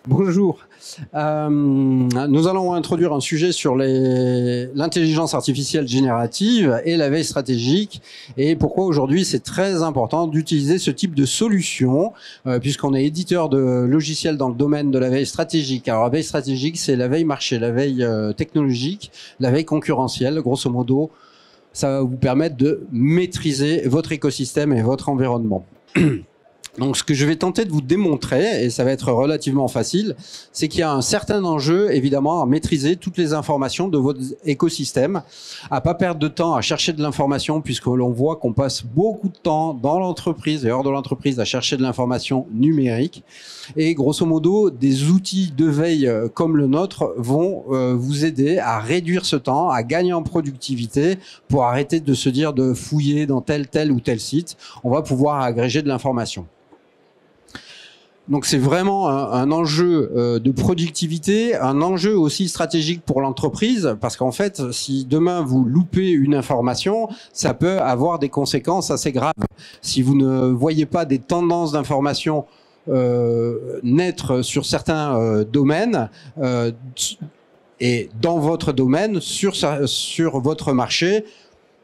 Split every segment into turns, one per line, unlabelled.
Bonjour. Nous allons introduire un sujet sur l'intelligence artificielle générative et la veille stratégique, et pourquoi aujourd'hui c'est très important d'utiliser ce type de solution, puisqu'on est éditeur de logiciels dans le domaine de la veille stratégique. Alors la veille stratégique, c'est la veille marché, la veille technologique, la veille concurrentielle. Grosso modo, ça va vous permettre de maîtriser votre écosystème et votre environnement. Donc, ce que je vais tenter de vous démontrer, et ça va être relativement facile, c'est qu'il y a un certain enjeu, évidemment, à maîtriser toutes les informations de votre écosystème, à pas perdre de temps à chercher de l'information, puisque l'on voit qu'on passe beaucoup de temps dans l'entreprise et hors de l'entreprise à chercher de l'information numérique. Et grosso modo, des outils de veille comme le nôtre vont vous aider à réduire ce temps, à gagner en productivité, pour arrêter de se dire de fouiller dans tel ou tel site. On va pouvoir agréger de l'information. Donc c'est vraiment un enjeu de productivité, un enjeu aussi stratégique pour l'entreprise, parce qu'en fait, si demain vous loupez une information, ça peut avoir des conséquences assez graves. Si vous ne voyez pas des tendances d'information naître sur certains domaines, et dans votre domaine, sur votre marché.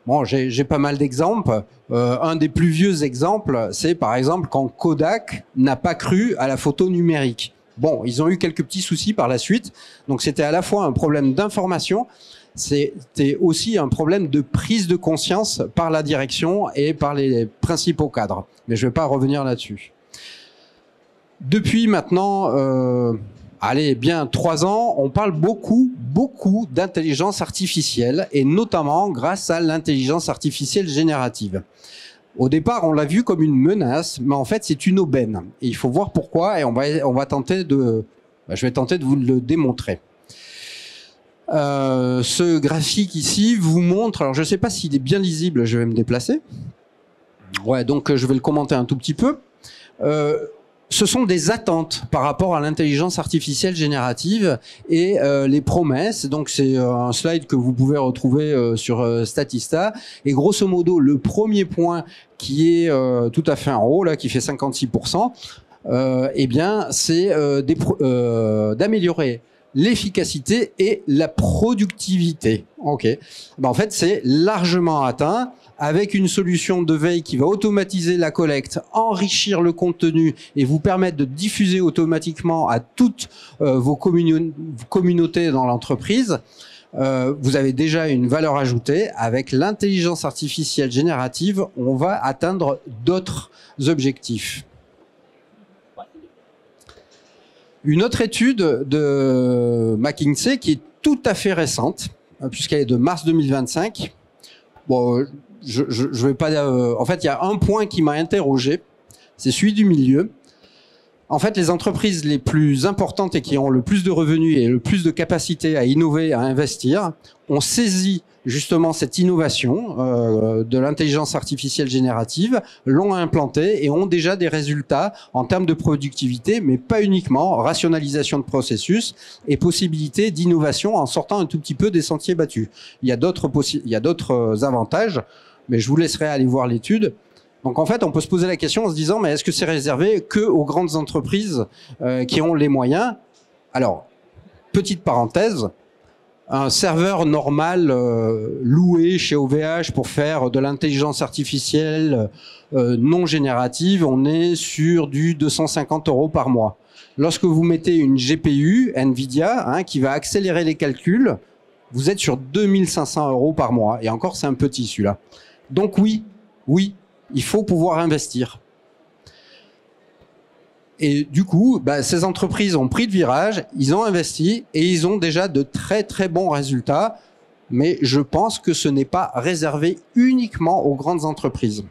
Bon, j'ai pas mal d'exemples. Un des plus vieux exemples, c'est par exemple quand Kodak n'a pas cru à la photo numérique. Bon, ils ont eu quelques petits soucis par la suite. Donc c'était à la fois un problème d'information, c'était aussi un problème de prise de conscience par la direction et par les principaux cadres. Mais je vais pas revenir là-dessus. Depuis maintenant... allez, bien 3 ans, on parle beaucoup d'intelligence artificielle, et notamment grâce à l'intelligence artificielle générative. Au départ, on l'a vu comme une menace, mais en fait, c'est une aubaine. Et il faut voir pourquoi, et on va tenter je vais tenter de vous le démontrer. Ce graphique ici vous montre, alors je ne sais pas s'il est bien lisible, je vais me déplacer. Ouais, donc je vais le commenter un tout petit peu. Ce sont des attentes par rapport à l'intelligence artificielle générative et les promesses. Donc c'est un slide que vous pouvez retrouver sur Statista. Et grosso modo, le premier point qui est tout à fait en haut, là, qui fait 56%, eh bien, c'est d'améliorer l'efficacité et la productivité. Ok. Ben, en fait, c'est largement atteint, avec une solution de veille qui va automatiser la collecte, enrichir le contenu et vous permettre de diffuser automatiquement à toutes vos communautés dans l'entreprise. Vous avez déjà une valeur ajoutée. Avec l'intelligence artificielle générative, on va atteindre d'autres objectifs. Une autre étude de McKinsey qui est tout à fait récente, puisqu'elle est de mars 2025. Bon, je vais pas. En fait, il y a un point qui m'a interrogé, c'est celui du milieu. En fait, les entreprises les plus importantes et qui ont le plus de revenus et le plus de capacité à innover, à investir, ont saisi justement cette innovation de l'intelligence artificielle générative, l'ont implantée et ont déjà des résultats en termes de productivité, mais pas uniquement, rationalisation de processus et possibilité d'innovation en sortant un tout petit peu des sentiers battus. Il y a d'autres avantages, mais je vous laisserai aller voir l'étude. Donc en fait, on peut se poser la question en se disant, mais est-ce que c'est réservé que aux grandes entreprises qui ont les moyens? Alors, petite parenthèse, un serveur normal loué chez OVH pour faire de l'intelligence artificielle non générative, on est sur du 250 € par mois. Lorsque vous mettez une GPU NVIDIA qui va accélérer les calculs, vous êtes sur 2500 € par mois. Et encore, c'est un petit celui-là. Donc oui, il faut pouvoir investir. Et du coup, ces entreprises ont pris le virage, ils ont investi et ils ont déjà de très très bons résultats. Mais je pense que ce n'est pas réservé uniquement aux grandes entreprises.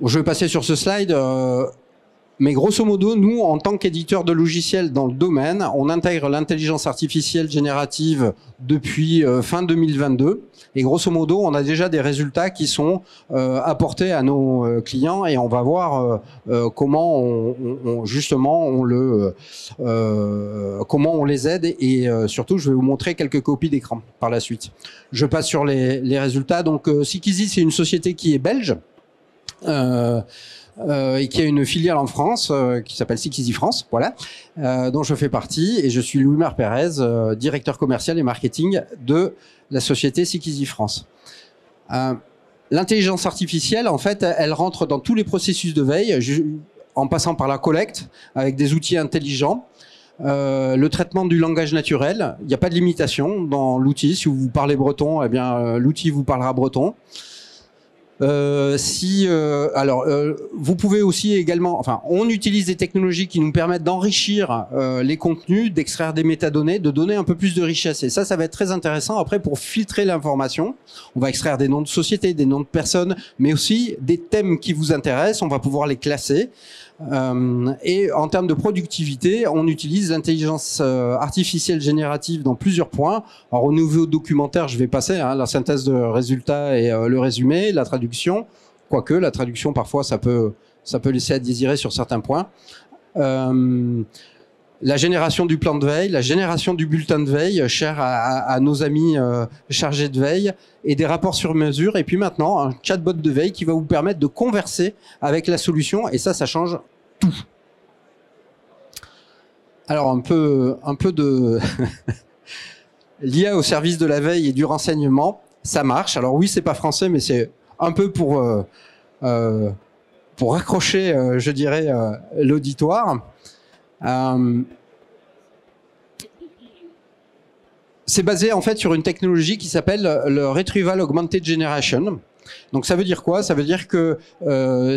Je vais passer sur ce slide. Mais grosso modo, nous, en tant qu'éditeur de logiciels dans le domaine, on intègre l'intelligence artificielle générative depuis fin 2022. Et grosso modo, on a déjà des résultats qui sont apportés à nos clients et on va voir comment comment on les aide et surtout, je vais vous montrer quelques copies d'écran par la suite. Je passe sur les résultats. Donc, Sikizi, c'est une société qui est belge. et qui a une filiale en France qui s'appelle Seek France, voilà, dont je fais partie, et je suis Louis-Marc Pérez, directeur commercial et marketing de la société Seek France. L'intelligence artificielle, en fait, elle rentre dans tous les processus de veille, en passant par la collecte, avec des outils intelligents, le traitement du langage naturel. Il n'y a pas de limitation dans l'outil. Si vous parlez breton, eh bien, l'outil vous parlera breton. Vous pouvez aussi également, enfin, on utilise des technologies qui nous permettent d'enrichir les contenus, d'extraire des métadonnées, de donner un peu plus de richesse. Et ça va être très intéressant après pour filtrer l'information. On va extraire des noms de sociétés, des noms de personnes, mais aussi des thèmes qui vous intéressent. On va pouvoir les classer. Et en termes de productivité, on utilise l'intelligence artificielle générative dans plusieurs points. Alors au niveau documentaire, je vais passer la synthèse de résultats et le résumé, la traduction, quoique la traduction parfois ça peut laisser à désirer sur certains points. La génération du plan de veille, la génération du bulletin de veille, cher à nos amis chargés de veille, et des rapports sur mesure. Et puis maintenant, un chatbot de veille qui va vous permettre de converser avec la solution. Et ça change tout. Alors, un peu de l'IA au service de la veille et du renseignement, ça marche. Alors oui, c'est pas français, mais c'est un peu pour raccrocher, je dirais, l'auditoire. C'est basé en fait sur une technologie qui s'appelle le Retrieval Augmented Generation. Donc ça veut dire quoi? Ça veut dire que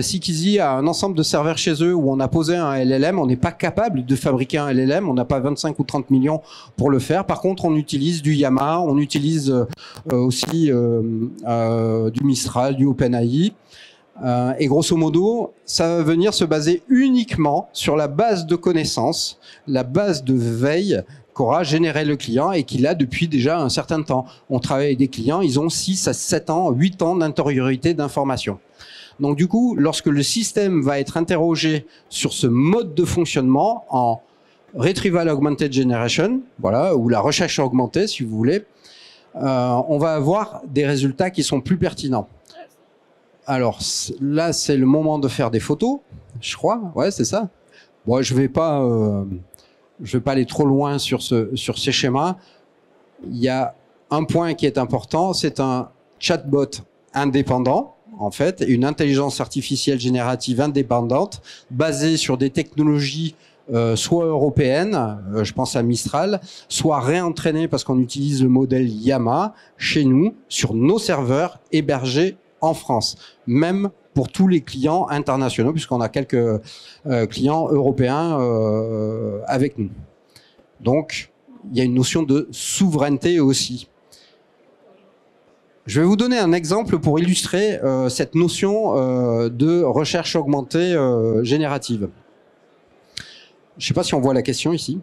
Seek a un ensemble de serveurs chez eux où on a posé un LLM. On n'est pas capable de fabriquer un LLM. On n'a pas 25 ou 30 millions pour le faire. Par contre, on utilise du Llama, on utilise aussi du Mistral, du OpenAI. Et grosso modo, ça va venir se baser uniquement sur la base de connaissances, la base de veille qu'aura généré le client et qu'il a depuis déjà un certain temps. On travaille avec des clients, ils ont 6 à 7 ans, 8 ans d'intériorité d'information. Donc du coup, lorsque le système va être interrogé sur ce mode de fonctionnement en Retrieval Augmented Generation, voilà, ou la recherche augmentée si vous voulez, on va avoir des résultats qui sont plus pertinents. Alors là, c'est le moment de faire des photos, je crois. Ouais, c'est ça. Bon, je vais pas aller trop loin sur ces schémas. Il y a un point qui est important, c'est un chatbot indépendant, en fait, une intelligence artificielle générative indépendante, basée sur des technologies soit européennes, je pense à Mistral, soit réentraînées parce qu'on utilise le modèle Llama chez nous, sur nos serveurs hébergés en France, même pour tous les clients internationaux, puisqu'on a quelques clients européens avec nous. Donc, il y a une notion de souveraineté aussi. Je vais vous donner un exemple pour illustrer cette notion de recherche augmentée générative. Je ne sais pas si on voit la question ici.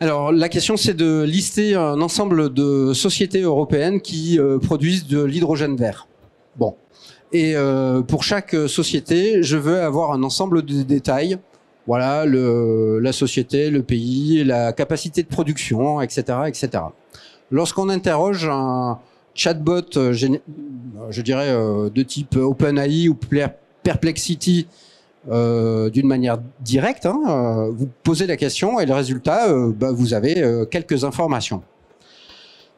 Alors, la question, c'est de lister un ensemble de sociétés européennes qui produisent de l'hydrogène vert. Bon. Et pour chaque société, je veux avoir un ensemble de détails. Voilà, la société, le pays, la capacité de production, etc., etc. Lorsqu'on interroge un chatbot, je dirais, de type OpenAI ou Perplexity, d'une manière directe, vous posez la question et le résultat, vous avez quelques informations.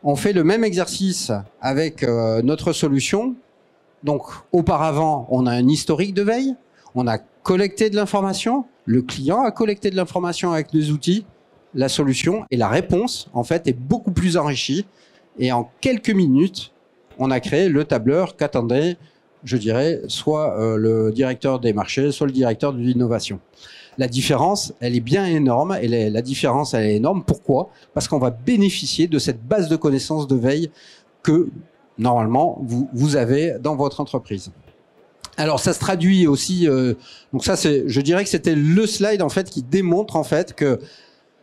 On fait le même exercice avec notre solution. Donc, auparavant, on a un historique de veille, on a collecté de l'information, le client a collecté de l'information avec des outils, la solution et la réponse, en fait, est beaucoup plus enrichie. Et en quelques minutes, on a créé le tableur qu'attendait, je dirais, soit le directeur des marchés, soit le directeur de l'innovation. La différence, elle est bien énorme. Et la différence, elle est énorme. Pourquoi? Parce qu'on va bénéficier de cette base de connaissances de veille que, normalement, vous avez dans votre entreprise. Alors, ça se traduit aussi... donc ça, je dirais que c'était le slide, en fait, qui démontre, en fait, que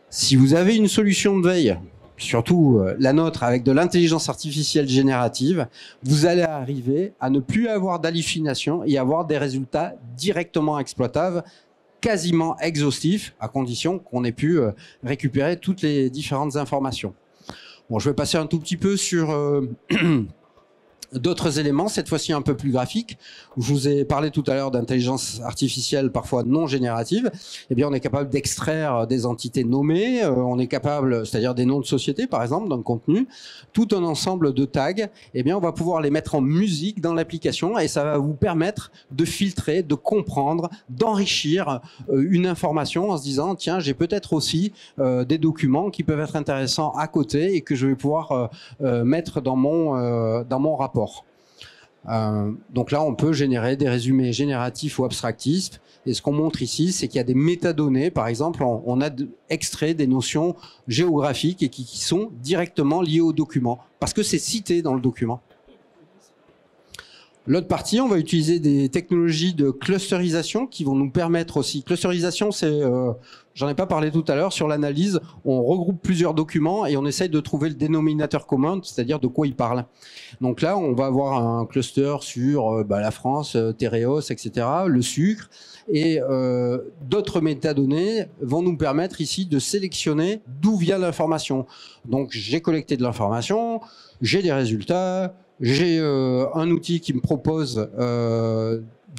si vous avez une solution de veille, surtout la nôtre, avec de l'intelligence artificielle générative, vous allez arriver à ne plus avoir d'hallucination et avoir des résultats directement exploitables, quasiment exhaustifs, à condition qu'on ait pu récupérer toutes les différentes informations. Bon, je vais passer un tout petit peu sur D'autres éléments, cette fois-ci un peu plus graphiques. Je vous ai parlé tout à l'heure d'intelligence artificielle parfois non générative. Eh bien, on est capable d'extraire des entités nommées. On est capable, c'est-à-dire des noms de sociétés, par exemple, dans le contenu. Tout un ensemble de tags. Eh bien, on va pouvoir les mettre en musique dans l'application et ça va vous permettre de filtrer, de comprendre, d'enrichir une information en se disant, tiens, j'ai peut-être aussi des documents qui peuvent être intéressants à côté et que je vais pouvoir mettre dans mon rapport. Donc là, on peut générer des résumés génératifs ou abstractifs. Et ce qu'on montre ici, c'est qu'il y a des métadonnées. Par exemple, on a extrait des notions géographiques et qui sont directement liées au document, parce que c'est cité dans le document. L'autre partie, on va utiliser des technologies de clusterisation qui vont nous permettre aussi. Clusterisation, c'est, j'en ai pas parlé tout à l'heure, sur l'analyse, on regroupe plusieurs documents et on essaye de trouver le dénominateur commun, c'est-à-dire de quoi ils parlent. Donc là, on va avoir un cluster sur la France, Tereos, etc., le sucre, et d'autres métadonnées vont nous permettre ici de sélectionner d'où vient l'information. Donc j'ai collecté de l'information, j'ai des résultats, j'ai un outil qui me propose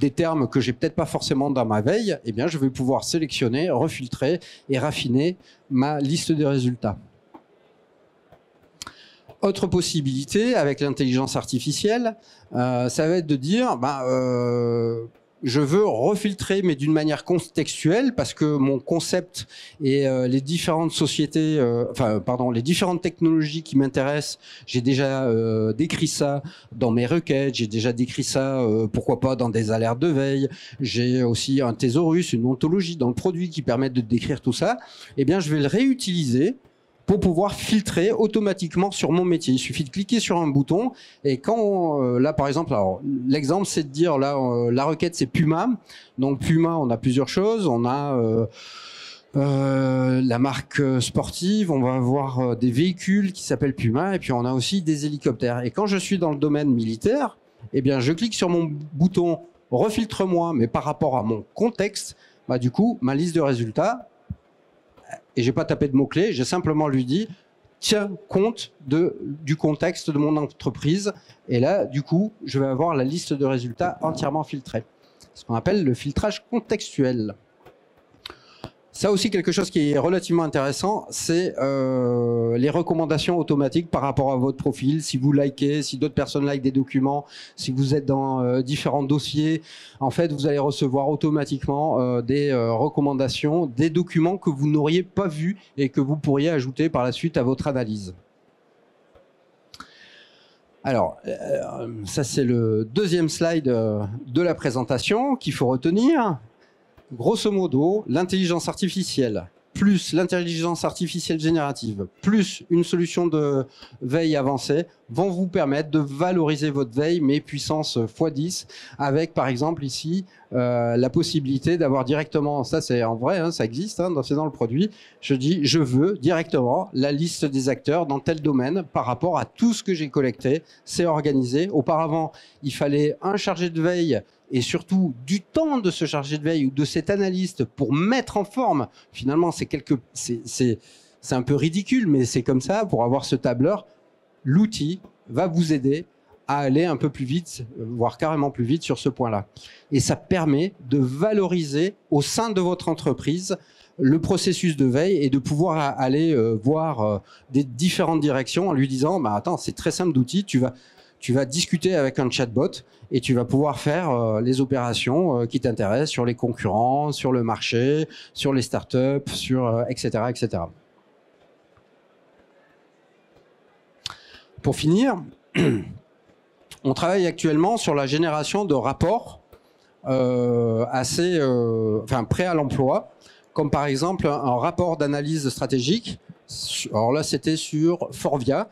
des termes que j'ai peut-être pas forcément dans ma veille, eh bien je vais pouvoir sélectionner, refiltrer et raffiner ma liste de résultats. Autre possibilité avec l'intelligence artificielle, ça va être de dire je veux refiltrer, mais d'une manière contextuelle, parce que mon concept et les différentes sociétés, les différentes technologies qui m'intéressent, j'ai déjà décrit ça dans mes requêtes, j'ai déjà décrit ça, pourquoi pas, dans des alertes de veille. J'ai aussi un thésaurus, une ontologie dans le produit qui permettent de décrire tout ça. Eh bien, je vais le réutiliser pour pouvoir filtrer automatiquement sur mon métier. Il suffit de cliquer sur un bouton et quand là par exemple, alors l'exemple c'est de dire là la requête c'est Puma. Donc Puma, on a plusieurs choses, on a la marque sportive, on va avoir des véhicules qui s'appellent Puma et puis on a aussi des hélicoptères. Et quand je suis dans le domaine militaire, eh bien je clique sur mon bouton refiltre-moi, mais par rapport à mon contexte, du coup ma liste de résultats. Et j'ai pas tapé de mots-clés, j'ai simplement lui dit tiens compte du contexte de mon entreprise. Et là, du coup, je vais avoir la liste de résultats entièrement filtrée. Ce qu'on appelle le filtrage contextuel. Ça aussi, quelque chose qui est relativement intéressant, c'est les recommandations automatiques par rapport à votre profil. Si vous likez, si d'autres personnes likent des documents, si vous êtes dans différents dossiers, en fait, vous allez recevoir automatiquement des recommandations, des documents que vous n'auriez pas vus et que vous pourriez ajouter par la suite à votre analyse. Alors, ça c'est le deuxième slide de la présentation qu'il faut retenir. Grosso modo, l'intelligence artificielle plus l'intelligence artificielle générative plus une solution de veille avancée vont vous permettre de valoriser votre veille, mais puissance x10, avec par exemple ici la possibilité d'avoir directement, ça c'est en vrai, hein, ça existe, hein, c'est dans le produit, je dis je veux directement la liste des acteurs dans tel domaine par rapport à tout ce que j'ai collecté, c'est organisé. Auparavant, il fallait un chargé de veille et surtout du temps de ce chargé de veille ou de cet analyste pour mettre en forme. Finalement, c'est un peu ridicule, mais c'est comme ça, pour avoir ce tableur, l'outil va vous aider à aller un peu plus vite, voire carrément plus vite sur ce point-là. Et ça permet de valoriser au sein de votre entreprise le processus de veille et de pouvoir aller voir des différentes directions en lui disant attends, c'est très simple d'outil, tu vas discuter avec un chatbot et tu vas pouvoir faire les opérations qui t'intéressent sur les concurrents, sur le marché, sur les startups, sur etc., etc. Pour finir, on travaille actuellement sur la génération de rapports prêts à l'emploi, comme par exemple un rapport d'analyse stratégique. Alors là, c'était sur Forvia,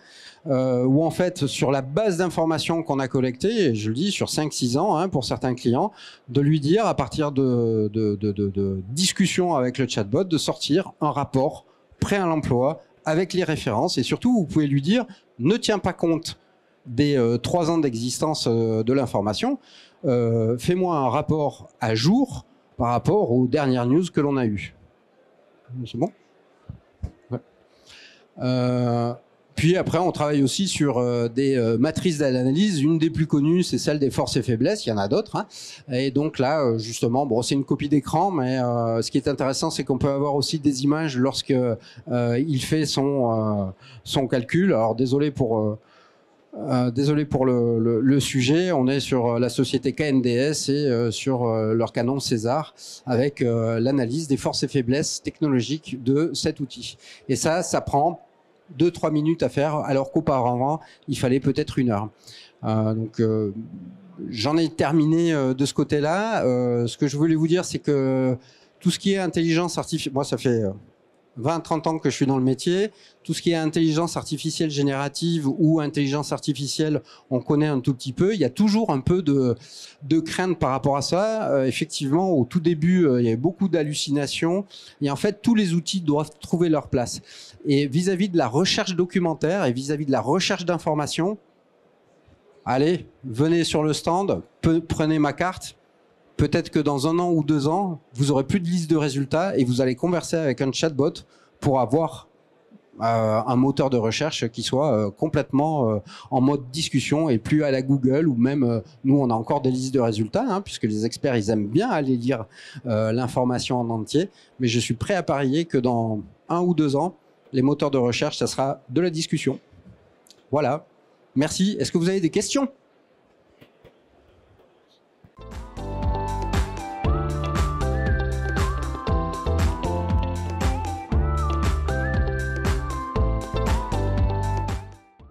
où en fait, sur la base d'informations qu'on a collectées, et je le dis sur 5-6 ans hein, pour certains clients, de lui dire à partir de discussions avec le chatbot, de sortir un rapport prêt à l'emploi avec les références. Et surtout, vous pouvez lui dire, ne tiens pas compte des 3 ans d'existence de l'information, fais-moi un rapport à jour par rapport aux dernières news que l'on a eues. C'est bon ? Ouais. Puis après, on travaille aussi sur des matrices d'analyse. Une des plus connues, c'est celle des forces et faiblesses. Il y en a d'autres, hein. Et donc là, justement, bon, c'est une copie d'écran, mais ce qui est intéressant, c'est qu'on peut avoir aussi des images lorsque il fait son calcul. Alors désolé pour le sujet. On est sur la société KNDS et sur leur canon César avec l'analyse des forces et faiblesses technologiques de cet outil. Et ça prend 2-3 minutes à faire, alors qu'auparavant, il fallait peut-être 1 heure. Donc, j'en ai terminé de ce côté-là. Ce que je voulais vous dire, c'est que tout ce qui est intelligence artificielle, moi, ça fait 20-30 ans que je suis dans le métier. Tout ce qui est intelligence artificielle générative ou intelligence artificielle, on connaît un tout petit peu. Il y a toujours un peu de crainte par rapport à ça. Effectivement, au tout début, il y avait beaucoup d'hallucinations. Et en fait, tous les outils doivent trouver leur place. Et vis-à-vis de la recherche documentaire et vis-à-vis de la recherche d'informations, allez, venez sur le stand, prenez ma carte. Peut-être que dans 1 an ou 2 ans, vous aurez plus de liste de résultats et vous allez converser avec un chatbot pour avoir un moteur de recherche qui soit complètement en mode discussion et plus à la Google ou même, nous, on a encore des listes de résultats, hein, puisque les experts, ils aiment bien aller lire l'information en entier. Mais je suis prêt à parier que dans 1 ou 2 ans, les moteurs de recherche, ça sera de la discussion. Voilà. Merci. Est-ce que vous avez des questions ?